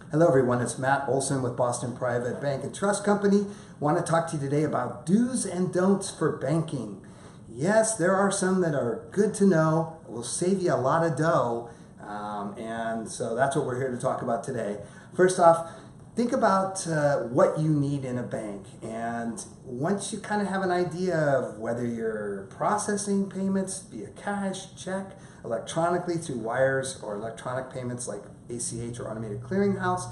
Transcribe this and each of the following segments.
Hello everyone, it's Matt Olsen with Boston Private Bank and Trust Company. Want to talk to you today about do's and don'ts for banking. Yes, there are some that are good to know, will save you a lot of dough, and so that's what we're here to talk about today. First off, think about what you need in a bank, and once you kind of have an idea of whether you're processing payments via cash, check, electronically through wires, or electronic payments like ACH or automated clearinghouse,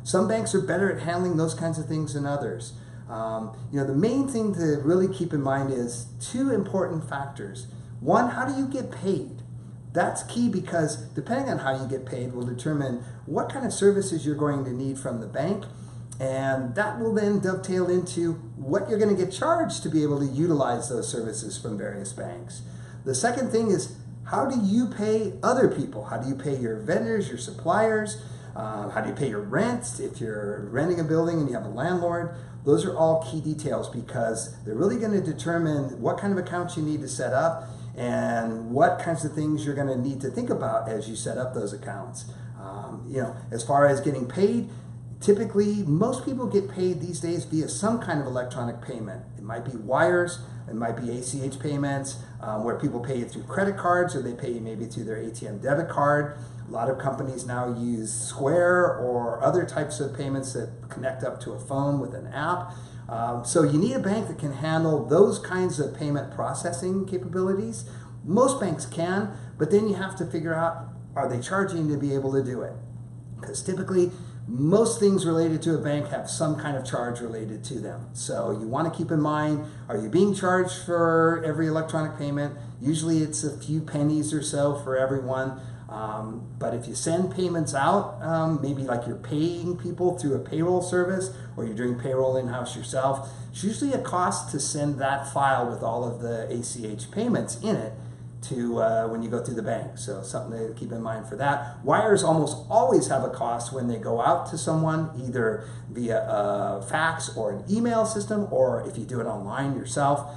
some banks are better at handling those kinds of things than others. The main thing to really keep in mind is two important factors. One, how do you get paid? That's key because depending on how you get paid will determine what kind of services you're going to need from the bank, and that will then dovetail into what you're going to get charged to be able to utilize those services from various banks. The second thing is, how do you pay other people? How do you pay your vendors, your suppliers? How do you pay your rent if you're renting a building and you have a landlord? Those are all key details because they're really going to determine what kind of accounts you need to set up and what kinds of things you're going to need to think about as you set up those accounts. As far as getting paid, typically most people get paid these days via some kind of electronic payment. It might be wires, it might be ACH payments, where people pay you through credit cards or they pay you maybe through their ATM debit card. A lot of companies now use Square or other types of payments that connect up to a phone with an app. So you need a bank that can handle those kinds of payment processing capabilities. Most banks can, but then you have to figure out, are they charging to be able to do it? Because typically, most things related to a bank have some kind of charge related to them. So you want to keep in mind, are you being charged for every electronic payment? Usually it's a few pennies or so for everyone. But if you send payments out, maybe like you're paying people through a payroll service or you're doing payroll in-house yourself, it's usually a cost to send that file with all of the ACH payments in it to when you go through the bank. So something to keep in mind for that. Wires almost always have a cost when they go out to someone, either via a fax or an email system, or if you do it online yourself.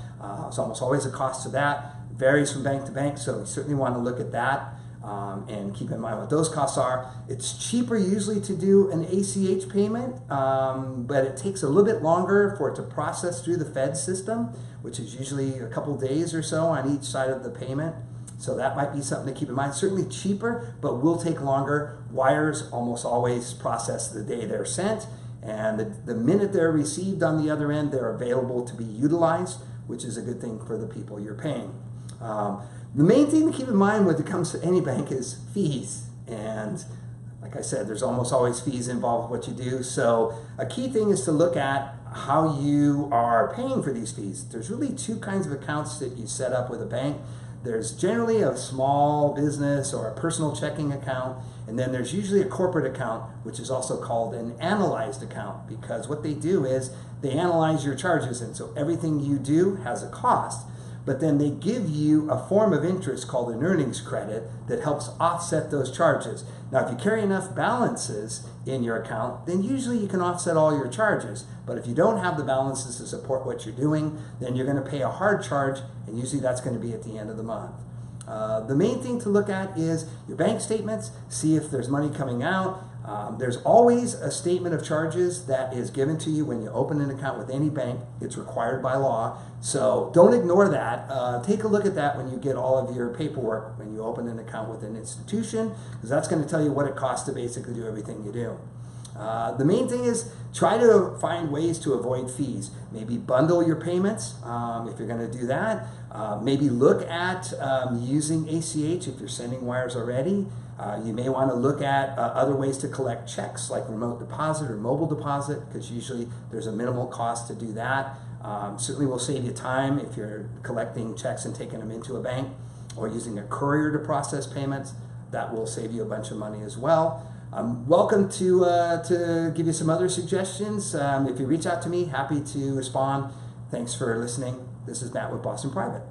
It's almost always a cost to that. It varies from bank to bank, so you certainly want to look at that. And keep in mind what those costs are. It's cheaper usually to do an ACH payment, but it takes a little bit longer for it to process through the Fed system, which is usually a couple days or so on each side of the payment. So that might be something to keep in mind. Certainly cheaper, but will take longer. Wires almost always process the day they're sent, and the minute they're received on the other end, they're available to be utilized, which is a good thing for the people you're paying. The main thing to keep in mind when it comes to any bank is fees. And like I said, there's almost always fees involved with what you do. So a key thing is to look at how you are paying for these fees. There's really two kinds of accounts that you set up with a bank. There's generally a small business or a personal checking account, and then there's usually a corporate account, which is also called an analyzed account, because what they do is they analyze your charges, and so everything you do has a cost. But then they give you a form of interest called an earnings credit that helps offset those charges. Now, if you carry enough balances in your account, then usually you can offset all your charges. But if you don't have the balances to support what you're doing, then you're going to pay a hard charge, and usually that's going to be at the end of the month. The main thing to look at is your bank statements, see if there's money coming out. There's always a statement of charges that is given to you when you open an account with any bank. It's required by law. So don't ignore that. Take a look at that when you get all of your paperwork when you open an account with an institution, because that's going to tell you what it costs to basically do everything you do. The main thing is try to find ways to avoid fees. Maybe bundle your payments if you're going to do that. Maybe look at using ACH if you're sending wires already. You may want to look at other ways to collect checks like remote deposit or mobile deposit, because usually there's a minimal cost to do that. Certainly will save you time if you're collecting checks and taking them into a bank, or using a courier to process payments. That will save you a bunch of money as well. I'm welcome to give you some other suggestions. If you reach out to me, happy to respond. Thanks for listening. This is Matt with Boston Private.